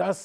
10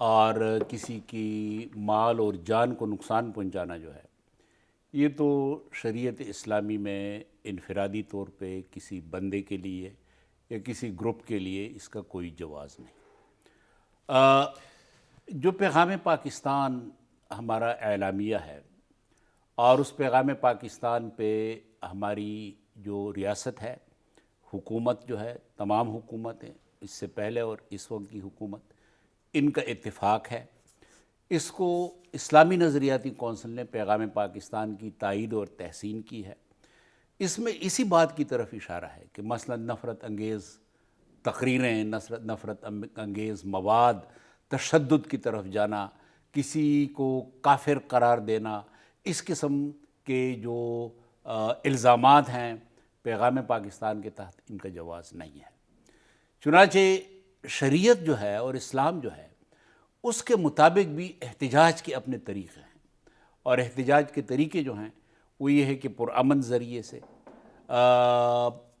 اور کسی کی مال اور جان کو نقصان پہنچانا جو ہے، یہ تو شریعت اسلامی میں انفرادی طور پہ کسی بندے کے لیے یا کسی گروپ کے لیے اس کا کوئی جواز نہیں۔ جو پیغام پاکستان ہمارا اعلامیہ ہے، اور اس پیغام پاکستان پہ ہماری جو ریاست ہے، حکومت جو ہے، تمام حکومتیں اس سے پہلے اور اس وقت کی حکومت، ان کا اتفاق ہے۔ اس کو اسلامی نظریاتی کونسل نے پیغام پاکستان کی تائید اور تحسین کی ہے۔ اس میں اسی بات کی طرف اشارہ ہے کہ مثلا نفرت انگیز تقریریں، نفرت انگیز مواد، تشدد کی طرف جانا، کسی کو کافر قرار دینا، اس قسم کے جو الزامات ہیں، پیغام پاکستان کے تحت ان کا جواز نہیں ہے۔ چنانچہ شریعت جو ہے اور اسلام جو ہے، اس کے مطابق بھی احتجاج کے اپنے طریقے ہیں، اور احتجاج کے طریقے جو ہیں وہ یہ ہے کہ پرامن ذریعے سے،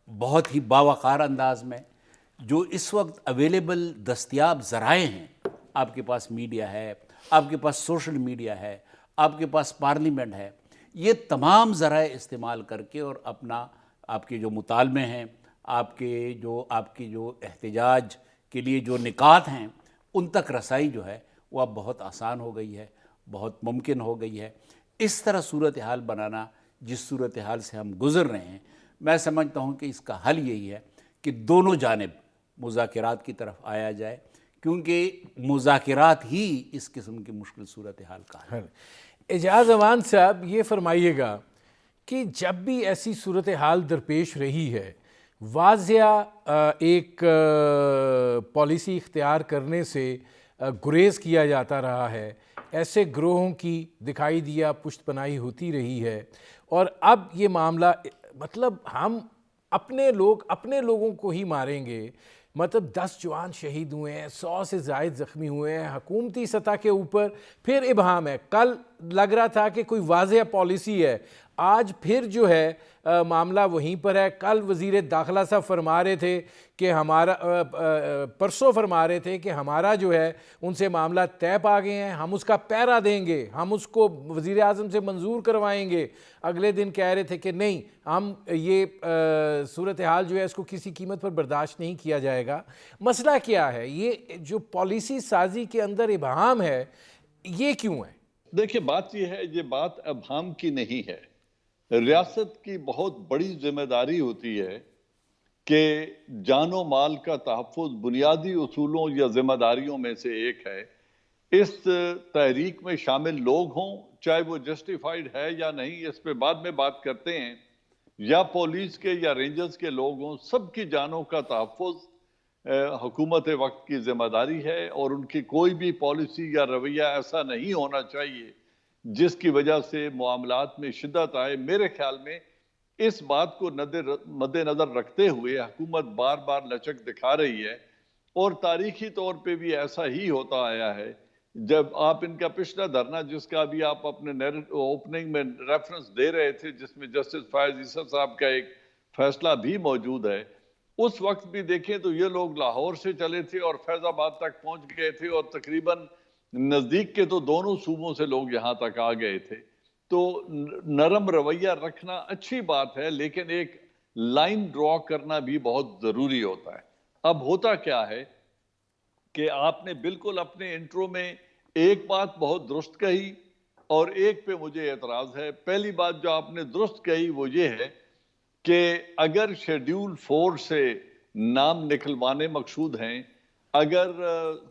بہت ہی باوقار انداز میں، جو اس وقت اویلیبل دستیاب ذرائع ہیں، آپ کے پاس میڈیا ہے، آپ کے پاس سوشل میڈیا ہے، آپ کے پاس پارلیمنٹ ہے، یہ تمام ذرائع استعمال کر کے اور اپنا آپ کے جو مطالبے ہیں، آپ کی جو احتجاج کے لیے جو نکات ہیں، ان تک رسائی جو ہے وہ اب بہت آسان ہو گئی ہے، بہت ممکن ہو گئی ہے۔ اس طرح صورتحال بنانا جس صورتحال سے ہم گزر رہے ہیں، میں سمجھتا ہوں کہ اس کا حل یہی ہے کہ دونوں جانب مذاکرات کی طرف آیا جائے، کیونکہ مذاکرات ہی اس قسم کی مشکل صورتحال کا حل ہے۔ اعجاز امان صاحب، یہ فرمائیے گا کہ جب بھی ایسی صورتحال درپیش رہی ہے، واضح ایک پالیسی اختیار کرنے سے گریز کیا جاتا رہا ہے، ایسے گروہوں کی دکھائی دیا پشت پناہی ہوتی رہی ہے، اور اب یہ معاملہ مطلب ہم اپنے لوگوں کو ہی ماریں گے، مطلب 10 جوان شہید ہوئے ہیں، 100 سے زائد زخمی ہوئے ہیں، حکومتی سطح کے اوپر پھر ابہام ہے۔ کل لگ رہا تھا کہ کوئی واضح پالیسی ہے، آج پھر جو ہے معاملہ وہیں پر ہے۔ کل وزیر داخلہ صاحب فرما رہے تھے کہ پرسوں فرما رہے تھے کہ ہمارا جو ہے ان سے معاملہ طے پا گئے ہیں، ہم اس کا پیرا دیں گے، ہم اس کو وزیر اعظم سے منظور کروائیں گے۔ اگلے دن کہہ رہے تھے کہ نہیں، ہم یہ صورتحال جو ہے اس کو کسی قیمت پر برداشت نہیں کیا جائے گا۔ مسئلہ کیا ہے؟ یہ جو پالیسی سازی کے اندر ابہام ہے، یہ کیوں ہے؟ دیکھیں، بات یہ ہے، یہ بات ابہام کی نہیں ہے۔ ریاست کی بہت بڑی ذمہ داری ہوتی ہے کہ جان و مال کا تحفظ بنیادی اصولوں یا ذمہ داریوں میں سے ایک ہے۔ اس تحریک میں شامل لوگ ہوں، چاہے وہ جسٹیفائیڈ ہے یا نہیں، اس پہ بعد میں بات کرتے ہیں، یا پولیس کے یا رینجرز کے لوگ ہوں، سب کی جانوں کا تحفظ حکومت وقت کی ذمہ داری ہے، اور ان کی کوئی بھی پالیسی یا رویہ ایسا نہیں ہونا چاہیے جس کی وجہ سے معاملات میں شدت آئے۔ میرے خیال میں اس بات کو مد نظر رکھتے ہوئے حکومت بار بار لچک دکھا رہی ہے، اور تاریخی طور پہ بھی ایسا ہی ہوتا آیا ہے۔ جب آپ ان کا پچھلا دھرنا، جس کا بھی آپ اپنے اوپننگ میں ریفرنس دے رہے تھے، جس میں جسٹس فائز عیسیٰ صاحب کا ایک فیصلہ بھی موجود ہے، اس وقت بھی دیکھیں تو یہ لوگ لاہور سے چلے تھے اور فیض آباد تک پہنچ گئے تھے، اور تقریباً نزدیک کے تو دونوں صوبوں سے لوگ یہاں تک آ گئے تھے۔ تو نرم رویہ رکھنا اچھی بات ہے، لیکن ایک لائن ڈرا کرنا بھی بہت ضروری ہوتا ہے۔ اب ہوتا کیا ہے کہ آپ نے بالکل اپنے انٹرو میں ایک بات بہت درست کہی، اور ایک پہ مجھے اعتراض ہے۔ پہلی بات جو آپ نے درست کہی وہ یہ ہے کہ اگر شیڈیول 4 سے نام نکلوانے مقصود ہیں، اگر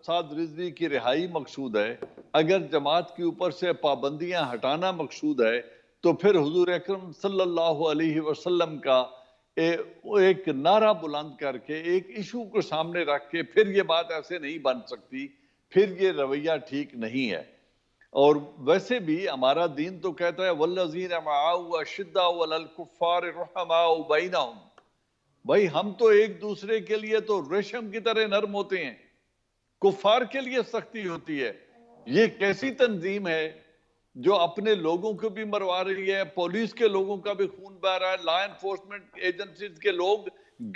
سعد رضوی کی رہائی مقصود ہے، اگر جماعت کے اوپر سے پابندیاں ہٹانا مقصود ہے، تو پھر حضور اکرم صلی اللہ علیہ وسلم کا ایک نعرہ بلند کر کے، ایک ایشو کو سامنے رکھ کے پھر یہ بات ایسے نہیں بن سکتی، پھر یہ رویہ ٹھیک نہیں ہے۔ اور ویسے بھی ہمارا دین تو کہتا ہے وَالَّذِينَ مَعَهُ أَشِدَّاءُ عَلَى الْكُفَّارِ رُحَمَاءُ بَيْنَهُمْ۔ بھائی ہم تو ایک دوسرے کے لیے تو ریشم کی طرح نرم ہوتے ہیں، کفار کے لیے سختی ہوتی ہے۔ یہ کیسی تنظیم ہے جو اپنے لوگوں کو بھی مروا رہی ہے، پولیس کے لوگوں کا بھی خون بہہ رہا ہے، لا انفورسمنٹ ایجنسیز کے لوگ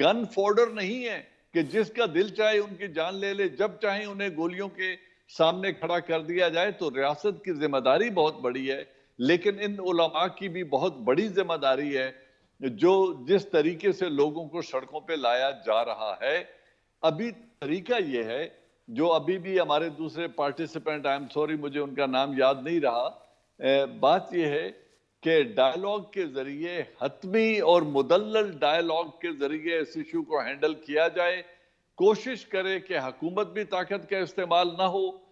گن فوڈر نہیں ہیں کہ جس کا دل چاہے ان کی جان لے لے، جب چاہیں انہیں گولیوں کے سامنے کھڑا کر دیا جائے تو ریاست کی ذمہ داری بہت بڑی ہے، لیکن ان علماء کی بھی بہت بڑی ذمہ داری ہے جو جس طریقے سے لوگوں کو سڑکوں پہ لایا جا رہا ہے۔ ابھی طریقہ یہ ہے جو ابھی بھی ہمارے دوسرے پارٹیسپینٹ، آئی ایم سوری مجھے ان کا نام یاد نہیں رہا، بات یہ ہے کہ ڈائیلاگ کے ذریعے، حتمی اور مدلل ڈائیلاگ کے ذریعے اس ایشو کو ہینڈل کیا جائے، کوشش کرے کہ حکومت بھی طاقت کا استعمال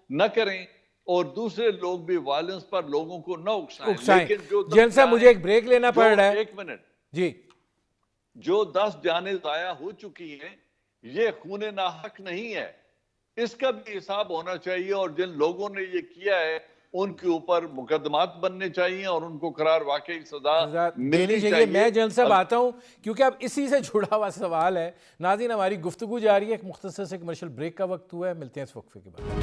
نہ کریں اور دوسرے لوگ بھی وائلنس پر لوگوں کو نہ اکسائیں۔ لیکن جو جن صاحب مجھے ایک بریک لینا پڑ رہا ہے، ایک منٹ جی، جو 10 جانیں ضائع ہو چکی ہیں یہ خون ناحق نہیں ہے، اس کا بھی حساب ہونا چاہیے، اور جن لوگوں نے یہ کیا ہے ان کے اوپر مقدمات بننے چاہیے اور ان کو قرار واقعی سزا ملنی چاہیے۔ میں جن صاحب آتا ہوں کیونکہ اب اسی سے جڑا ہوا سوال ہے۔ ناظرین ہماری گفتگو جاری ہے، ایک مختصر سے کمرشل بریک کا وقت ہوا ہے، ملتے ہیں اس وقفے کے بعد۔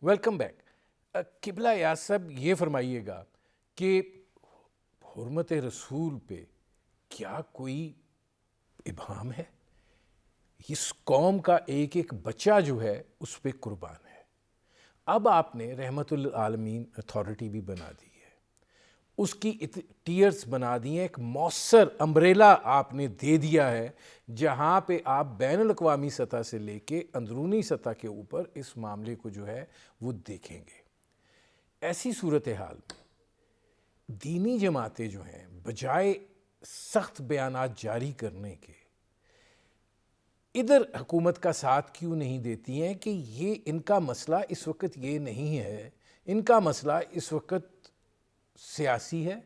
Welcome back. قبلہ یا صاحب یہ فرمائیے گا کہ حرمت رسول پہ کیا کوئی ابہام ہے؟ اس قوم کا ایک ایک بچہ جو ہے اس پہ قربان ہے۔ اب آپ نے رحمت للعالمین اتھارٹی بھی بنا دی ہے، اس کی ٹیئرز بنا دی ہیں، ایک مؤثر امبریلا آپ نے دے دیا ہے جہاں پہ آپ بین الاقوامی سطح سے لے کے اندرونی سطح کے اوپر اس معاملے کو جو ہے وہ دیکھیں گے۔ ایسی صورتحال میں دینی جماعتیں جو ہیں بجائے سخت بیانات جاری کرنے کے ادھر حکومت کا ساتھ کیوں نہیں دیتی ہیں کہ یہ ان کا مسئلہ اس وقت یہ نہیں ہے، ان کا مسئلہ اس وقت سیاسی ہے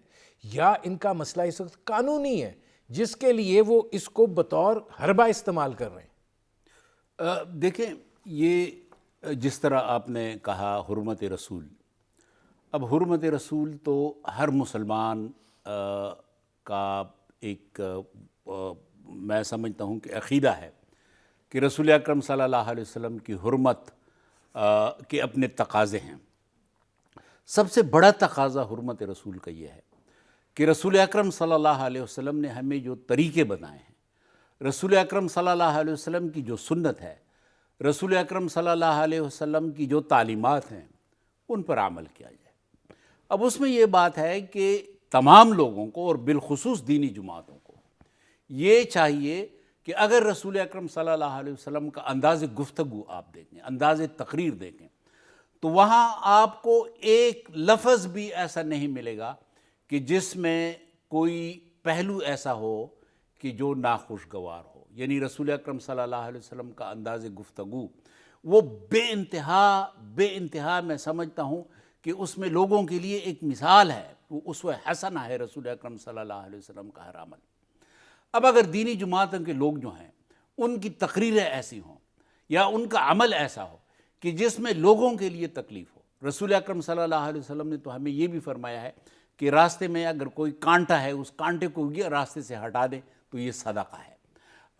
یا ان کا مسئلہ اس وقت قانونی ہے جس کے لیے وہ اس کو بطور حربہ استعمال کر رہے ہیں؟ دیکھیں، یہ جس طرح آپ نے کہا حرمت رسول، اب حرمت رسول تو ہر مسلمان کا ایک میں سمجھتا ہوں کہ عقیدہ ہے کہ رسول اکرم صلی اللہ علیہ وسلم کی حرمت کے اپنے تقاضے ہیں۔ سب سے بڑا تقاضا حرمت رسول کا یہ ہے کہ رسول اکرم صلی اللہ علیہ وسلم نے ہمیں جو طریقے بنائے ہیں، رسول اکرم صلی اللہ علیہ وسلم کی جو سنت ہے، رسول اکرم صلی اللہ علیہ وسلم کی جو تعلیمات ہیں، ان پر عمل کیا جائے۔ اب اس میں یہ بات ہے کہ تمام لوگوں کو اور بالخصوص دینی جماعتوں کو یہ چاہیے کہ اگر رسول اکرم صلی اللہ علیہ وسلم کا انداز گفتگو آپ دیکھیں، انداز تقریر دیکھیں، تو وہاں آپ کو ایک لفظ بھی ایسا نہیں ملے گا کہ جس میں کوئی پہلو ایسا ہو کہ جو ناخوشگوار ہو۔ یعنی رسول اکرم صلی اللہ علیہ وسلم کا انداز گفتگو وہ بے انتہا میں سمجھتا ہوں کہ اس میں لوگوں کے لیے ایک مثال ہے، وہ اسوہ حسنہ ہے رسول اکرم صلی اللہ علیہ وسلم کا ہر عمل۔ اب اگر دینی جماعتوں کے لوگ جو ہیں ان کی تقریریں ایسی ہوں یا ان کا عمل ایسا ہو کہ جس میں لوگوں کے لیے تکلیف ہو، رسول اکرم صلی اللہ علیہ وسلم نے تو ہمیں یہ بھی فرمایا ہے کہ راستے میں اگر کوئی کانٹا ہے اس کانٹے کو یہ راستے سے ہٹا دیں تو یہ صدقہ ہے۔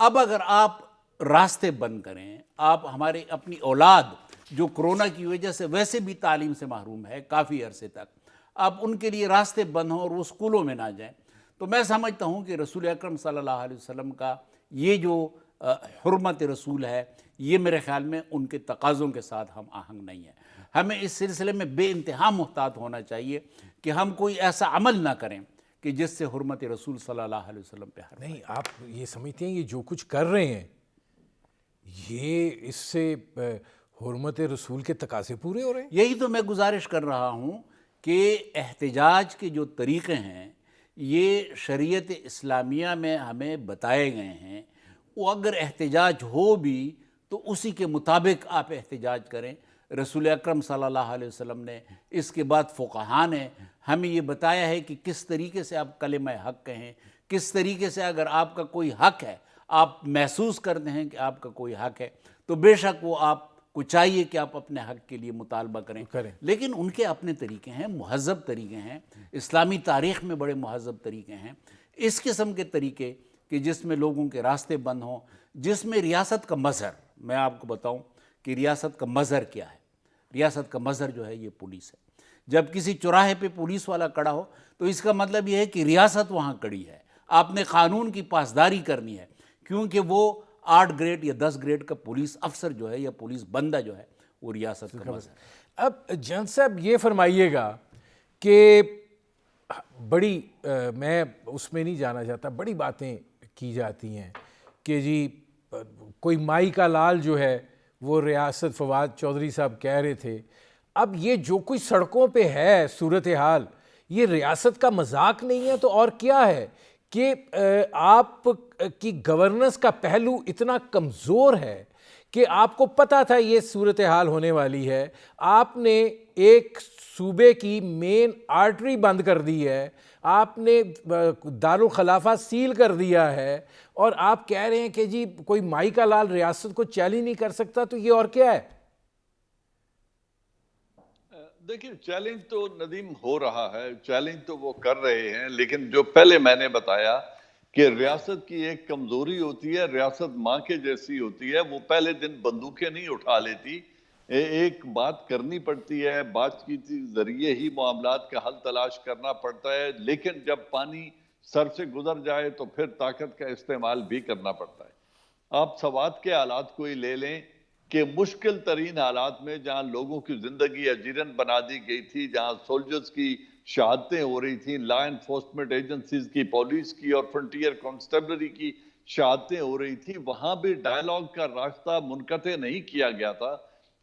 اب اگر آپ راستے بند کریں، آپ ہمارے اپنی اولاد جو کرونا کی وجہ سے ویسے بھی تعلیم سے محروم ہے کافی عرصے تک، آپ ان کے لیے راستے بند ہوں اور وہ اسکولوں میں نہ جائیں، تو میں سمجھتا ہوں کہ رسول اکرم صلی اللہ علیہ وسلم کا یہ جو حرمت رسول ہے یہ میرے خیال میں ان کے تقاضوں کے ساتھ ہم آہنگ نہیں ہے۔ ہمیں اس سلسلے میں بے انتہا محتاط ہونا چاہیے کہ ہم کوئی ایسا عمل نہ کریں کہ جس سے حرمت رسول صلی اللہ علیہ وسلم پہ حرمت۔ نہیں، آپ یہ سمجھتے ہیں یہ جو کچھ کر رہے ہیں یہ اس سے حرمت رسول کے تقاضے پورے ہو رہے ہیں؟ یہی تو میں گزارش کر رہا ہوں کہ احتجاج کے جو طریقے ہیں یہ شریعت اسلامیہ میں ہمیں بتائے گئے ہیں، وہ اگر احتجاج ہو بھی تو اسی کے مطابق آپ احتجاج کریں۔ رسول اکرم صلی اللہ علیہ وسلم نے، اس کے بعد فقہاء نے ہمیں یہ بتایا ہے کہ کس طریقے سے آپ کلمہ حق کہیں، کس طریقے سے اگر آپ کا کوئی حق ہے، آپ محسوس کرتے ہیں کہ آپ کا کوئی حق ہے، تو بے شک وہ آپ کو چاہیے کہ آپ اپنے حق کے لیے مطالبہ کریں، لیکن ان کے اپنے طریقے ہیں، مہذب طریقے ہیں، اسلامی تاریخ میں بڑے مہذب طریقے ہیں۔ اس قسم کے طریقے کہ جس میں لوگوں کے راستے بند ہوں، جس میں ریاست کا مظہر، میں آپ کو بتاؤں کہ ریاست کا مظہر کیا ہے. ریاست کا مظہر جو ہے یہ پولیس ہے. جب کسی چوراہے پہ پولیس والا کھڑا ہو تو اس کا مطلب یہ ہے کہ ریاست وہاں کھڑی ہے. آپ نے قانون کی پاسداری کرنی ہے، کیونکہ وہ 8 گریڈ یا 10 گریڈ کا پولیس افسر جو ہے یا پولیس بندہ جو ہے وہ ریاست کا مظہر ہے. اب جان صاحب یہ فرمائیے گا کہ بڑی میں اس میں نہیں جانا چاہتا، بڑی باتیں کی جاتی ہیں کہ جی کوئی مائی کا لال جو ہے وہ ریاست، فواد چودھری صاحب کہہ رہے تھے. اب یہ جو کوئی سڑکوں پہ ہے صورتحال، یہ ریاست کا مذاق نہیں ہے تو اور کیا ہے کہ آپ کی گورننس کا پہلو اتنا کمزور ہے کہ آپ کو پتہ تھا یہ صورتحال ہونے والی ہے، آپ نے ایک صوبے کی مین آرٹری بند کر دی ہے، آپ نے دارالخلافہ سیل کر دیا ہے، اور آپ کہہ رہے ہیں کہ جی کوئی مائی کا لال ریاست کو چیلنج نہیں کر سکتا. تو یہ اور کیا ہے؟ دیکھیں چیلنج تو ندیم ہو رہا ہے، چیلنج تو وہ کر رہے ہیں، لیکن جو پہلے میں نے بتایا کہ ریاست کی ایک کمزوری ہوتی ہے، ریاست ماں کے جیسی ہوتی ہے، وہ پہلے دن بندوقیں نہیں اٹھا لیتی، ایک بات کرنی پڑتی ہے، بات کی ذریعے ہی معاملات کا حل تلاش کرنا پڑتا ہے، لیکن جب پانی سر سے گزر جائے تو پھر طاقت کا استعمال بھی کرنا پڑتا ہے. آپ سوات کے حالات کو ہی لے لیں کہ مشکل ترین حالات میں جہاں لوگوں کی زندگی اجیرن بنا دی گئی تھی، جہاں سولجرز کی شہادتیں ہو رہی تھیں، لا انفورسمنٹ ایجنسیز کی، پولیس کی اور فرنٹیئر کانسٹیبلری کی شہادتیں ہو رہی تھی، وہاں بھی ڈائیلاگ کا راستہ منقطع نہیں کیا گیا تھا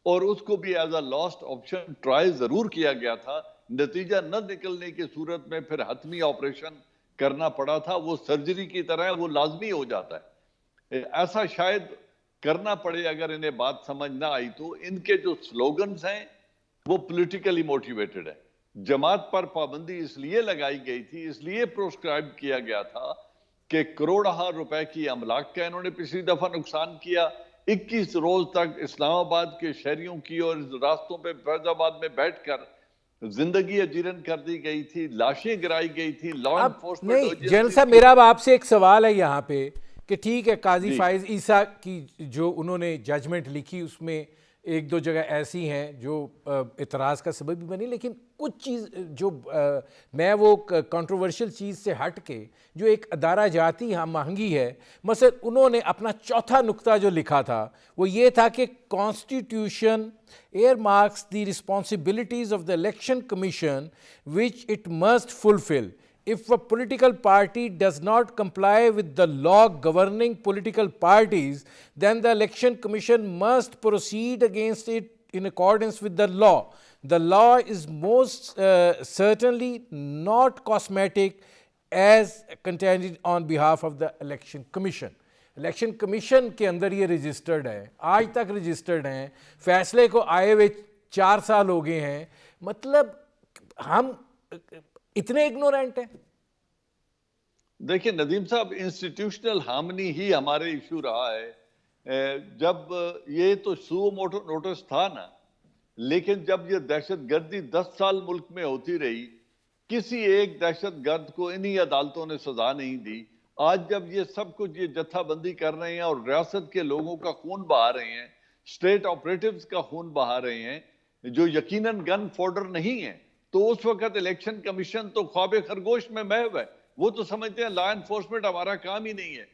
اور اس کو بھی as a last option try ضرور کیا گیا تھا. نتیجہ نہ نکلنے کی صورت میں پھر حتمی آپریشن کرنا پڑا تھا. وہ سرجری کی طرح وہ لازمی ہو جاتا ہے. ایسا شاید کرنا پڑے اگر انہیں بات سمجھ نہ آئی تو. ان کے جو سلوگنز ہیں وہ پولیٹیکلی موٹیویٹڈ ہے. جماعت پر پابندی اس لیے لگائی گئی تھی، اس لیے پروسکرائب کیا گیا تھا کہ کروڑہ روپے کی املاک کا انہوں نے پچھلی دفعہ نقصان کیا. 21 روز تک اسلام آباد کے شہریوں کی اور راستوں پہ فیض آباد میں بیٹھ کر زندگی اجیرن کر دی گئی تھی، لاشیں گرائی گئی تھی. لا اب انفورسمنٹ نہیں جنرل صاحب، میرا اب آپ سے ایک سوال ہے یہاں پہ کہ ٹھیک ہے قاضی جی. فائز عیسیٰ کی جو انہوں نے ججمنٹ لکھی اس میں ایک دو جگہ ایسی ہیں جو اعتراض کا سبب بھی بنی، لیکن کچھ چیز جو میں وہ کنٹروورشل چیز سے ہٹ کے جو ایک ادارہ جاتی ہم آہنگی ہے، مثلا انہوں نے اپنا چوتھا نقطہ جو لکھا تھا وہ یہ تھا کہ constitution earmarks the responsibilities of the election commission which it must fulfill. If a political party does not comply with the law governing political parties, then the election commission must proceed against it in accordance with the law. The law is most certainly not cosmetic as contended on behalf of the election commission. Election commission کے اندر یہ registered ہے، آج تک registered ہیں، فیصلے کو آئے ہوئے 4 سال ہو گئے ہیں. مطلب ہم اتنے اگنورینٹ ہیں؟ دیکھیں ندیم صاحب، انسٹیٹیوشنل ہارمنی ہی ہمارے ایشو رہا ہے. جب یہ تو سو موٹو نوٹس تھا نا، لیکن جب یہ دہشت گردی 10 سال ملک میں ہوتی رہی، کسی ایک دہشت گرد کو انہی عدالتوں نے سزا نہیں دی. آج جب یہ سب کچھ یہ جتھا بندی کر رہے ہیں اور ریاست کے لوگوں کا خون بہا رہے ہیں، اسٹیٹ آپریٹیوز کا خون بہا رہے ہیں جو یقیناً گن فوڈر نہیں ہیں، تو اس وقت الیکشن کمیشن تو خواب خرگوش میں محو ہے. وہ تو سمجھتے ہیں لا انفورسمنٹ ہمارا کام ہی نہیں ہے.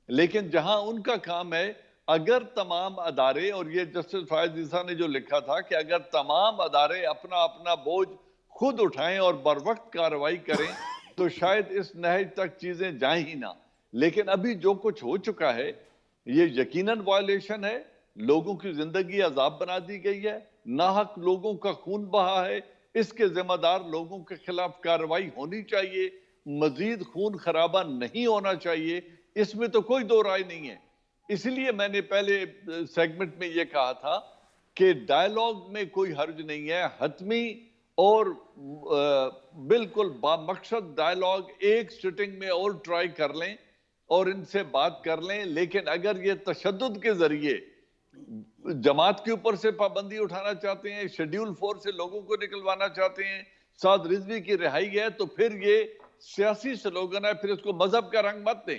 لیکن جہاں ان کا کام ہے، اگر تمام ادارے، اور یہ جسٹس فائز عیسیٰ نے جو لکھا تھا کہ اگر تمام ادارے اپنا اپنا بوجھ خود اٹھائیں اور بر وقت کارروائی کریں تو شاید اس نہج تک چیزیں جائیں ہی نہ. لیکن ابھی جو کچھ ہو چکا ہے یہ یقیناً وائلیشن ہے. لوگوں کی زندگی عذاب بنا دی گئی ہے، ناحق لوگوں کا خون بہا ہے. اس کے ذمہ دار لوگوں کے خلاف کارروائی ہونی چاہیے، مزید خون خرابہ نہیں ہونا چاہیے، اس میں تو کوئی دو رائے نہیں ہے. اس لیے میں نے پہلے سیگمنٹ میں یہ کہا تھا کہ ڈائیلاگ میں کوئی حرج نہیں ہے. حتمی اور بالکل بامقصد ڈائیلاگ ایک سٹنگ میں اور ٹرائی کر لیں اور ان سے بات کر لیں. لیکن اگر یہ تشدد کے ذریعے جماعت کے اوپر سے پابندی اٹھانا چاہتے ہیں، شیڈیول 4 سے لوگوں کو نکلوانا چاہتے ہیں، سعد رضوی کی رہائی ہے، تو پھر یہ سیاسی سلوگن ہے، پھر اس کو مذہب کا رنگ مت دیں.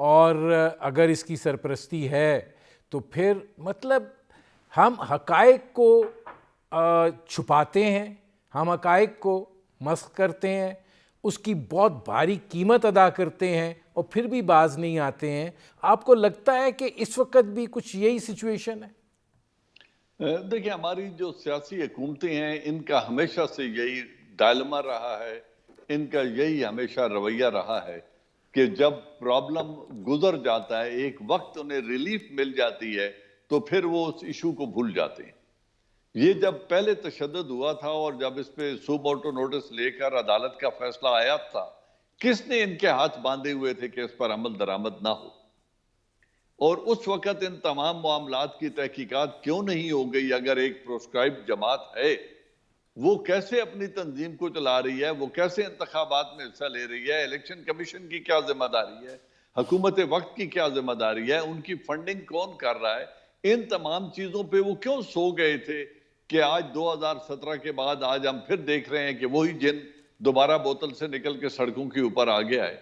اور اگر اس کی سرپرستی ہے تو پھر مطلب ہم حقائق کو چھپاتے ہیں، ہم حقائق کو مسخ کرتے ہیں، اس کی بہت بھاری قیمت ادا کرتے ہیں اور پھر بھی باز نہیں آتے ہیں۔ آپ کو لگتا ہے کہ اس وقت بھی کچھ یہی سچویشن ہے؟ دیکھیں، ہماری جو سیاسی حکومتیں ہیں ان کا ہمیشہ سے یہی ڈائلما رہا ہے، ان کا یہی ہمیشہ رویہ رہا ہے کہ جب پرابلم گزر جاتا ہے، ایک وقت انہیں ریلیف مل جاتی ہے تو پھر وہ اس ایشو کو بھول جاتے ہیں۔ یہ جب پہلے تشدد ہوا تھا اور جب اس پہ سو موٹو نوٹس لے کر عدالت کا فیصلہ آیا تھا، کس نے ان کے ہاتھ باندھے ہوئے تھے کہ اس پر عمل درآمد نہ ہو؟ اور اس وقت ان تمام معاملات کی تحقیقات کیوں نہیں ہو گئی؟ اگر ایک پروسکرائب جماعت ہے، وہ کیسے اپنی تنظیم کو چلا رہی ہے، وہ کیسے انتخابات میں حصہ لے رہی ہے، الیکشن کمیشن کی کیا ذمہ داری ہے، حکومت وقت کی کیا ذمہ داری ہے، ان کی فنڈنگ کون کر رہا ہے، ان تمام چیزوں پہ وہ کیوں سو گئے تھے کہ آج 2017 کے بعد آج ہم پھر دیکھ رہے ہیں کہ وہی جن دوبارہ بوتل سے نکل کے سڑکوں کے اوپر آ گیا ہے۔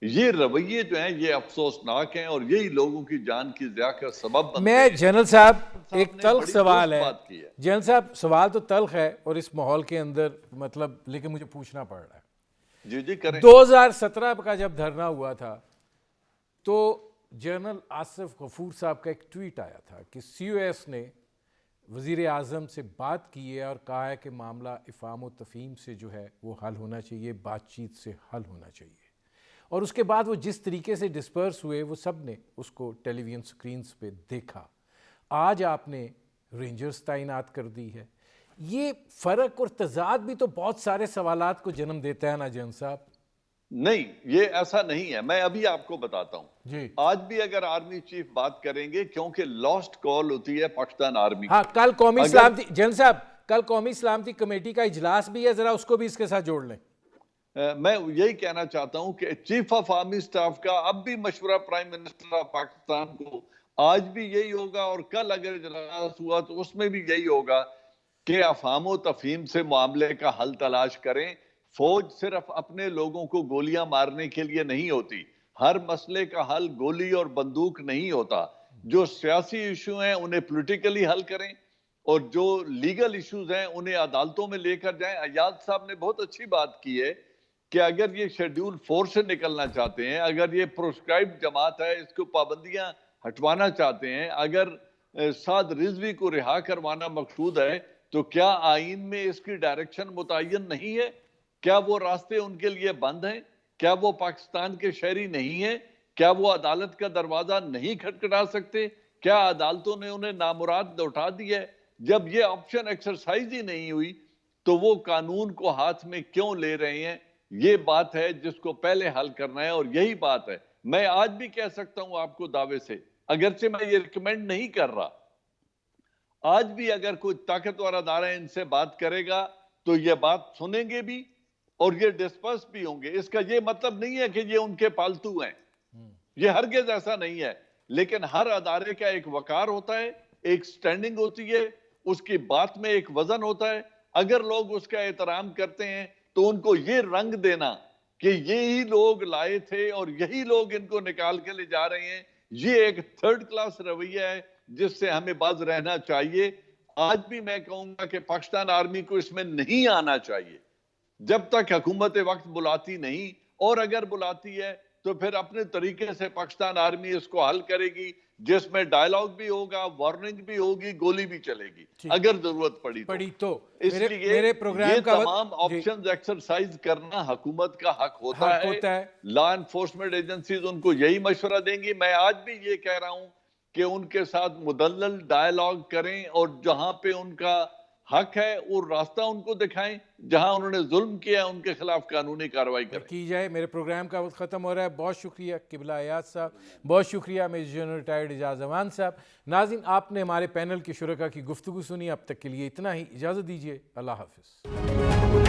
یہ رویے جو ہیں یہ افسوسناک ہیں اور یہی لوگوں کی جان کی ضیاع کا سبب بنتے ہیں۔ میں جنرل صاحب ایک تلخ سوال ہے، کی ہے جنرل صاحب سوال تو تلخ ہے اور اس ماحول کے اندر مطلب لیکن مجھے پوچھنا پڑ رہا ہے۔ جی جی کریں۔ 2017 کا جب دھرنا ہوا تھا تو جنرل آصف غفور صاحب کا ایک ٹویٹ آیا تھا کہ سی او ایس نے وزیر اعظم سے بات کی ہے اور کہا ہے کہ معاملہ افہام و تفہیم سے جو ہے وہ حل ہونا چاہیے، بات چیت سے حل ہونا چاہیے، اور اس کے بعد وہ جس طریقے سے ڈسپرس ہوئے وہ سب نے اس کو ٹیلی ویژن سکرینز پہ دیکھا۔ آج آپ نے رینجرز تعینات کر دی ہے۔ یہ فرق اور تضاد بھی تو بہت سارے سوالات کو جنم دیتا ہے نا جنرل صاحب؟ نہیں، یہ ایسا نہیں ہے۔ میں ابھی آپ کو بتاتا ہوں۔ جی آج بھی اگر آرمی چیف بات کریں گے کیونکہ لاسٹ کال ہوتی ہے پاکستان آرمی ہاں، کل قومی سلامتی جنرل صاحب کل قومی سلامتی کمیٹی کا اجلاس بھی ہے، ذرا اس کو بھی اس کے ساتھ جوڑ لیں۔ میں یہی کہنا چاہتا ہوں کہ چیف آف آرمی سٹاف کا اب بھی مشورہ پرائم منسٹر آف پاکستان کو آج بھی یہی ہوگا اور کل اگر اجلاس ہوا تو اس میں بھی یہی ہوگا کہ افہام و تفہیم سے معاملے کا حل تلاش کریں۔ فوج صرف اپنے لوگوں کو گولیاں مارنے کے لیے نہیں ہوتی، ہر مسئلے کا حل گولی اور بندوق نہیں ہوتا۔ جو سیاسی ایشو ہیں انہیں پولیٹیکلی حل کریں اور جو لیگل ایشوز ہیں انہیں عدالتوں میں لے کر جائیں۔ ایاز صاحب نے بہت اچھی بات کی ہے کہ اگر یہ شیڈیول 4 سے نکلنا چاہتے ہیں، اگر یہ پروسکرائب جماعت ہے اس کو پابندیاں ہٹوانا چاہتے ہیں، اگر سعد رضوی کو رہا کروانا مقصود ہے تو کیا آئین میں اس کی ڈائریکشن متعین نہیں ہے؟ کیا وہ راستے ان کے لیے بند ہیں؟ کیا وہ پاکستان کے شہری نہیں ہیں؟ کیا وہ عدالت کا دروازہ نہیں کھٹکھٹا سکتے؟ کیا عدالتوں نے انہیں نامراد اٹھا دیا ہے؟ جب یہ آپشن ایکسرسائز ہی نہیں ہوئی تو وہ قانون کو ہاتھ میں کیوں لے رہے ہیں؟ یہ بات ہے جس کو پہلے حل کرنا ہے اور یہی بات ہے۔ میں آج بھی کہہ سکتا ہوں آپ کو دعوے سے، اگرچہ میں یہ ریکمینڈ نہیں کر رہا، آج بھی اگر کوئی طاقتور ادارہ ان سے بات کرے گا تو یہ بات سنیں گے بھی اور یہ ڈسپرس بھی ہوں گے۔ اس کا یہ مطلب نہیں ہے کہ یہ ان کے پالتو ہیں، یہ ہرگز ایسا نہیں ہے، لیکن ہر ادارے کا ایک وقار ہوتا ہے، ایک سٹینڈنگ ہوتی ہے، اس کی بات میں ایک وزن ہوتا ہے۔ اگر لوگ اس کا احترام کرتے ہیں تو ان کو یہ رنگ دینا کہ یہی لوگ لائے تھے اور یہی لوگ ان کو نکال کے لے جا رہے ہیں، یہ ایک تھرڈ کلاس رویہ ہے جس سے ہمیں باز رہنا چاہیے۔ آج بھی میں کہوں گا کہ پاکستان آرمی کو اس میں نہیں آنا چاہیے جب تک حکومت وقت بلاتی نہیں، اور اگر بلاتی ہے تو پھر اپنے طریقے سے پاکستان آرمی اس کو حل کرے گی، جس میں ڈائیلاگ بھی ہوگا، وارننگ بھی ہوگی، گولی بھی چلے گی اگر ضرورت پڑی تو۔ اس لیے یہ تمام آپشنز ایکسرسائز کرنا حکومت کا حق ہوتا ہے۔ لا انفورسمنٹ ایجنسیز ان کو یہی مشورہ دیں گی۔ میں آج بھی یہ کہہ رہا ہوں کہ ان کے ساتھ مدلل ڈائیلاگ کریں اور جہاں پہ ان کا حق ہے وہ راستہ ان کو دکھائیں، جہاں انہوں نے ظلم کیا ہے ان کے خلاف قانونی کارروائی کریں کی جائے۔ میرے پروگرام کا وقت ختم ہو رہا ہے۔ بہت شکریہ قبلہ ایاز صاحب، بہت شکریہ میجر جنرل ریٹائرڈ اعجاز امان صاحب۔ ناظرین، آپ نے ہمارے پینل کے شرکاء کی گفتگو سنی، اب تک کے لیے اتنا ہی، اجازت دیجیے، اللہ حافظ۔